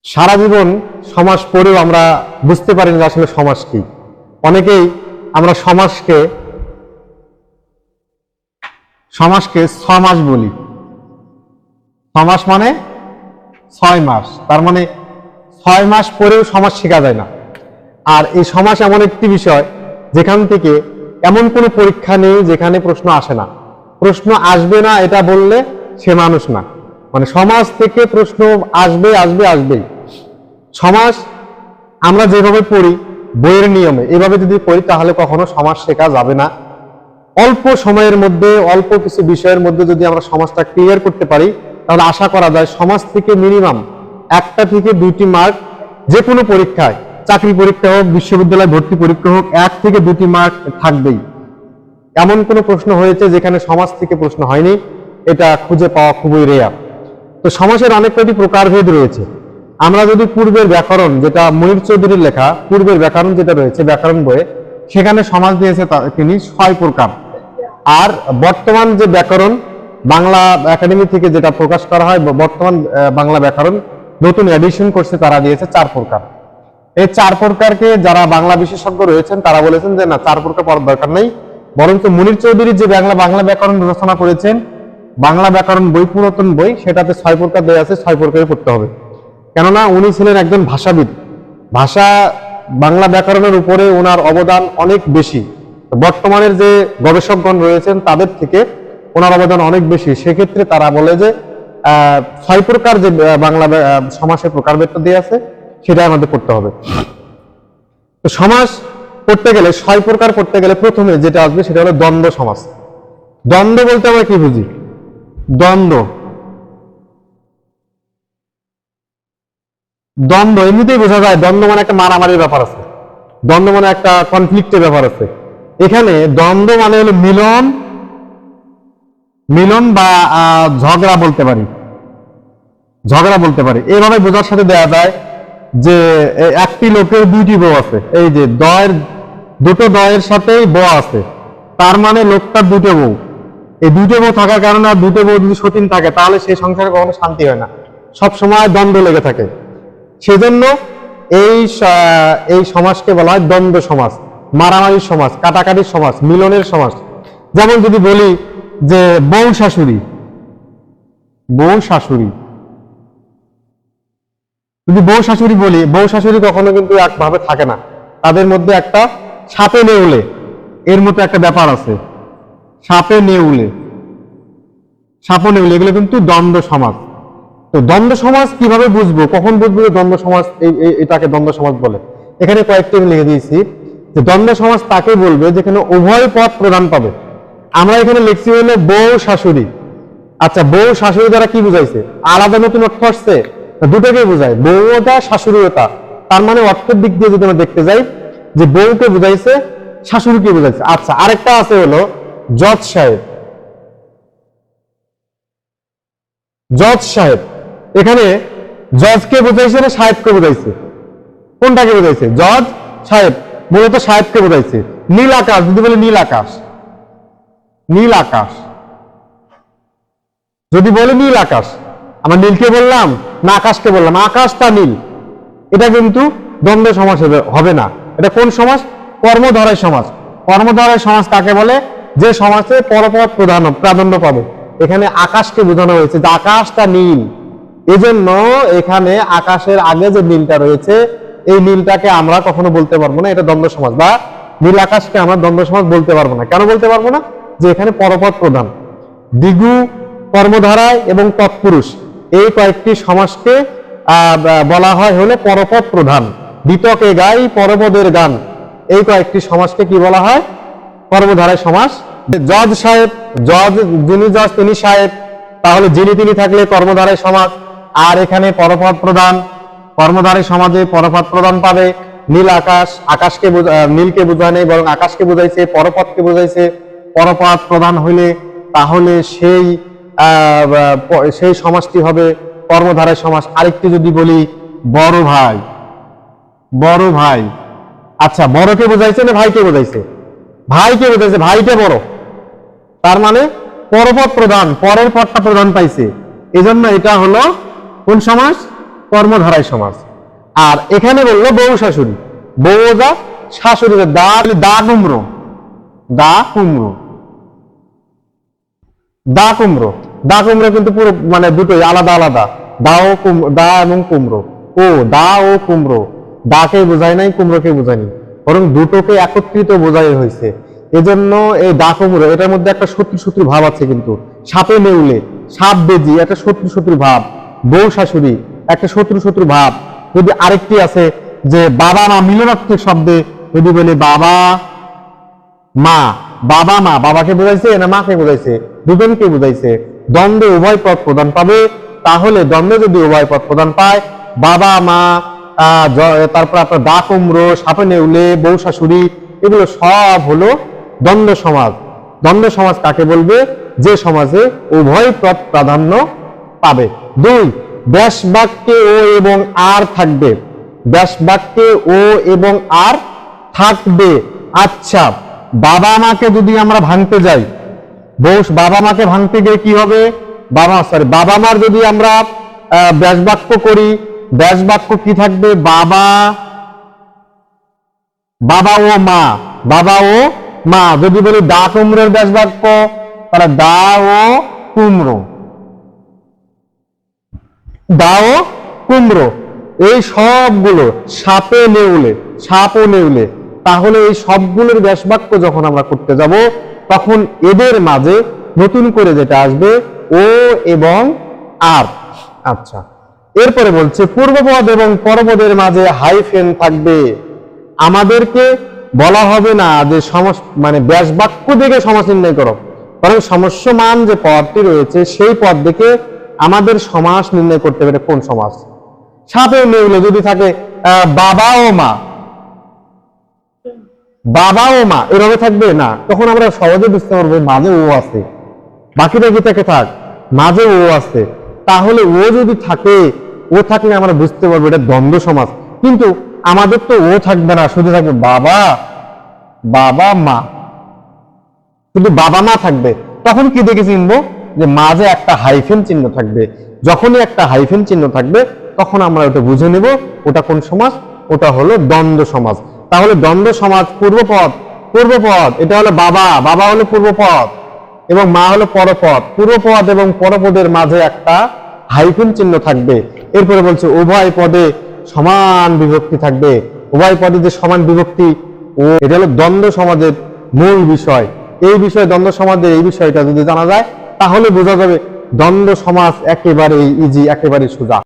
সারা জীবন সমাস পড়েও আমরা বুঝতে পারি না আসলে সমাস কি। অনেকেই আমরা সমাসকে 6 মাস বলি। 6 মাস মানে 6 মাস, তার মানে 6 মাস পরেও সমাস শেখা যায় না। আর এই সমাস এমন একটি বিষয় যেখান থেকে এমন কোনো পরীক্ষা নেই যেখানে প্রশ্ন আসে না। প্রশ্ন আসবে না এটা বললে সে মানুষ না। মানে সমাজ থেকে প্রশ্ন আসবে আসবে আসবেই। সমাজ আমরা যেভাবে পড়ি বইয়ের নিয়মে এভাবে যদি পড়ি তাহলে কখনো সমাজ শেখা যাবে না। অল্প সময়ের মধ্যে অল্প কিছু বিষয়ের মধ্যে যদি আমরা সমাজটা ক্লিয়ার করতে পারি তাহলে আশা করা যায় সমাজ থেকে মিনিমাম 1টা থেকে 2টি মার্ক যে কোনো পরীক্ষায়, চাকরি পরীক্ষা হোক, বিশ্ববিদ্যালয় ভর্তি পরীক্ষা হোক, 1 থেকে 2টি মার্ক থাকবেই। এমন কোনো প্রশ্ন হয়েছে যেখানে সমাজ থেকে প্রশ্ন হয়নি, এটা খুঁজে পাওয়া খুবই রেয়ার। তো সমাসের অনেক কয়টি প্রকারভেদ রয়েছে। আমরা যদি পূর্বের ব্যাকরণ, যেটা মনির চৌধুরীর লেখা পূর্বের ব্যাকরণ যেটা রয়েছে ব্যাকরণ বইয়ে, সেখানে সমাস দিয়েছে তিনি 6 প্রকার। আর বর্তমান যে ব্যাকরণ বাংলা একাডেমি থেকে যেটা প্রকাশ করা হয়, বর্তমান বাংলা ব্যাকরণ নতুন এডিশন করছে, তারা দিয়েছে 4 প্রকার। এই 4 প্রকারকে যারা বাংলা বিশেষজ্ঞ রয়েছেন তারা বলেছেন যে না, 4 প্রকার পড়ার দরকার নেই, বরঞ্চ মনির চৌধুরী যে বাংলা ব্যাকরণ রচনা করেছেন, বাংলা ব্যাকরণ বই, পুরাতন বই, সেটাতে 6 প্রকার দেওয়া আছে, 6 প্রকারে পড়তে হবে। কেননা উনি ছিলেন একজন ভাষাবিদ। বাংলা ব্যাকরণের উপরে ওনার অবদান অনেক বেশি। বর্তমানের যে গবেষকগণ রয়েছেন তাদের থেকে ওনার অবদান অনেক বেশি। সেক্ষেত্রে তারা বলে যে 6 প্রকার যে বাংলা সমাসের প্রকারভেদটা দিয়ে আছে সেটা আমাদের পড়তে হবে। তো সমাস পড়তে গেলে 6 প্রকার পড়তে গেলে প্রথমে যেটা আসবে সেটা হলো দ্বন্দ্ব সমাস। দ্বন্দ্ব বলতে আমরা কি বুঝি? দ্বন্দ্ব এমনিতেই বোঝা যায়। দ্বন্দ্ব মানে একটা মারামারির ব্যাপার আছে, দ্বন্দ্ব মানে একটা কনফ্লিক্টের ব্যাপার আছে। এখানে দ্বন্দ্ব মানে হলো মিলন বা ঝগড়া বলতে পারি। এইভাবে বোঝার সাথে দেয়া যায় যে একটি লোকের 2টি বউ আছে। এই যে দুটো দয়ের সাথেই বউ আছে, তার মানে লোকটার 2টো বউ। এই 2টো বউ থাকার কারণে, আর 2টো বউ যদি সতীন থাকে তাহলে সেই সংসারে কখনো শান্তি হয় না, সব সময় দ্বন্দ্ব লেগে থাকে। সেজন্য এই সমাজকে বলা হয় দ্বন্দ্ব সমাজ, মারামারির সমাজ, কাটাকাটির সমাজ, মিলনের সমাজ। যেমন যদি বলি যে বউ শাশুড়ি, যদি বউ শাশুড়ি বলি, বউ শাশুড়ি কখনো কিন্তু একভাবে থাকে না, তাদের মধ্যে একটা সাপে নেউলে এর মতো একটা ব্যাপার আছে। সাপে নেউলে, এগুলো কিন্তু দ্বন্দ্ব সমাজ। তো দ্বন্দ্ব সমাজ কিভাবে বুঝবো, কখন বুঝবো যে দ্বন্দ্ব সমাজ এটাকে দ্বন্দ্ব সমাজ বলে? এখানে কয়েকটি আমি লিখে দিয়েছি যে দ্বন্দ্ব সমাজ তাকে বলবে যেখানে উভয় পদ প্রধান পাবে। আমরা এখানে লিখছি হলো বউ শাশুড়ি। আচ্ছা, বউ শাশুড়ি দ্বারা কি বুঝাইছে? আলাদা নতুন অর্থ আসছে? দুটোকে বোঝায়, বউটা শাশুড়িটা। তার মানে অর্থের দিক দিয়ে যদি আমরা দেখতে যাই যে বউকে বুঝাইছে, শাশুড়িকে বুঝাইছে। আচ্ছা, আরেকটা আছে হলো জজ সাহেব। এখানে জজকে বোঝাইছে না সাহেবকে বোঝাইছে? কোনটাকে বোঝাইছে? জজ সাহেব, মূলত সাহেবকে বোঝাইছে। নীল আকাশ, যদি বলি নীল আকাশ, যদি বলি নীল আকাশ, আমরা নীলকে বললাম না আকাশকে বললাম? আকাশটা নীল, এটা কিন্তু দ্বন্দ্ব সমাস হবে না। এটা কোন সমাস? কর্মধারয় সমাস। কর্মধারয় সমাস কাকে বলে? যে সমাসে পরপদ প্রাধান্য পাবে। এখানে আকাশকে বোঝানো হয়েছে যে আকাশটা নীল, এজন্য এখানে আকাশের আগে যে নীলটা রয়েছে এই নীলটাকে আমরা কখনো বলতে পারবো না এটা দ্বন্দ্ব সমাস, বা নীল আকাশকে আমরা দ্বন্দ্ব সমাস বলতে পারবো না। কেন বলতে পারবো না? যে এখানে পরপদ প্রধান, দ্বিগু, কর্মধারায় এবং তৎপুরুষ, এই কয়েকটি সমাসকে বলা হয় হলে পরপদ প্রধান। বিতকে গাই পরপদের গান, এই কয়েকটি সমাসকে কি বলা হয়? কর্মধারায় সমাস। জজ সাহেব, যিনি জজ তিনি সাহেব, তাহলে যিনি তিনি থাকলে কর্মধারায় সমাস। আর এখানে পরপদ প্রধান, কর্মধারায় সমাজে পরপদ প্রধান পাবে। নীল আকাশ, আকাশকে নীলকে বোঝায় নেই, বরং আকাশকে বোঝাইছে, পরপদকে বোঝাইছে। পরপদ প্রধান হইলে তাহলে সেই সমাজটি হবে কর্মধারায় সমাস। আরেকটি যদি বলি বড় ভাই, আচ্ছা, বড়কে বোঝাইছে না ভাইকে বোঝাইছে? ভাইকে বোঝাইছে, ভাইটা বড়, তার মানে পরপদ প্রধান, পরের পদটা প্রধান পাইছে, এজন্য এটা হলো কোন সমাস? কর্মধারায় সমাস। আর এখানে বললো বউ শাশুড়ি, বউ যা শাশুড়ি দা, দা কুমড়ো, দা কুমড়ো, দা কুমড়ো, দা কুমড়ো কিন্তু পুরো মানে দুটোই আলাদা আলাদা, দা এবং কুমড়ো। ও দা ও কুমড়ো, দাকে বোঝায় নাই, কুমড়োকে বোঝায়নি, বরং দুটোকে একত্রিত বোঝাই হয়েছে। এজন্য এই দা কুমড়ো, এটার মধ্যে একটা শত্রু শত্রু ভাব আছে, কিন্তু সাপে নেউলে, সাপ বেজি একটা শত্রু শত্রু ভাব, বউ শাশুড়ি একটা শত্রু শত্রু ভাব। যদি আরেকটি আছে যে বাবা মা মিলনার্থক শব্দে যদি বলে বাবা মা, বাবা মা, বাবাকে বোঝাইছে না মাকে বোঝাইছে, দুজনকে বোঝাইছে, দ্বন্দ্বে উভয় পদ প্রদান পাবে। তাহলে দ্বন্দ্বে যদি উভয় পদ প্রদান পায়, বাবা মা, তারপর আপনার দা কুমড়ো, সাপে নেউলে, বউ শাশুড়ি, এগুলো সব হলো দ্বন্দ্ব সমাজ। দ্বন্দ্ব সমাজ কাকে বলবে? যে সমাজে উভয় পদ প্রাধান্য পাবে। 2, ব্যাস বাক্যে ও এবং আর থাকবে। ব্যাস বাক্যে ও এবং আর থাকবে। আচ্ছা, বাবা মাকে যদি আমরা ভাঙতে যাই, বাবা মাকে ভাঙতে গিয়ে কি হবে? বাবা মার যদি আমরা ব্যাস বাক্য করি, ব্যাস বাক্য কি থাকবে? বাবা, বাবা ও মা, বাবা ও মা। যদি বলি দা কুমড়োর ব্যাস বাক্য, তাহলে দা ও কুমড়ো, দা ও কুমড়ো। এই সবগুলো সাপে নেউলে, সাপ ও নেউলে। তাহলে এই সবগুলোর ব্যাস বাক্য যখন আমরা করতে যাব, তখন এদের মাঝে নতুন করে যেটা আসবে ও এবং আর। আচ্ছা, এরপরে বলছে পূর্বপদ এবং পরপদের মাঝে হাইফেন থাকবে। আমাদেরকে বলা হবে না যে মানে ব্যাস বাক্য দেখে সমাস নির্ণয় করো, বরং সমস্যমান যে পদটি রয়েছে সেই পদ দেখে আমাদের সমাস নির্ণয় করতে হবে কোন সমাস। সাপে নেউলে যদি থাকে বাবা ও মা, বাবা ও মা এভাবে থাকবে না, তখন আমরা সহজে বুঝতে পারবো মাঝে ও আছে, বাকিটা কি থেকে থাক, মাঝে ও আছে। তাহলে ও যদি থাকে, ও থাকলে আমরা বুঝতে পারবো এটা দ্বন্দ্ব সমাস। কিন্তু আমাদের তো ও থাকবে না, শুধু থাকবে বাবা, বাবা মা, শুধু বাবা মা থাকবে। তখন কি দেখে চিনবো? যে মাঝে একটা হাইফেন চিহ্ন থাকবে। যখনই একটা হাইফেন চিহ্ন থাকবে, তখন আমরা ওটা বুঝে নেব ওটা কোন সমাস, ওটা হলো দ্বন্দ্ব সমাস। তাহলে দ্বন্দ্ব সমাজ পূর্বপদ, পূর্বপদ এটা হলো বাবা, বাবা হলো পূর্বপদ এবং মা হলো পরপদ। পূর্বপদ এবং পরপদের মাঝে একটা হাইফেন চিহ্ন থাকবে। এরপরে বলছে উভয় পদে সমান বিভক্তি থাকবে। উভয় পদে যে সমান বিভক্তি, ও এটা হলো দ্বন্দ্ব সমাজের মূল বিষয়। এই বিষয়ে দ্বন্দ্ব সমাজের এই বিষয়টা যদি জানা যায়, তাহলে বোঝা যাবে দ্বন্দ্ব সমাজ একেবারে ইজি, একেবারে সোজা।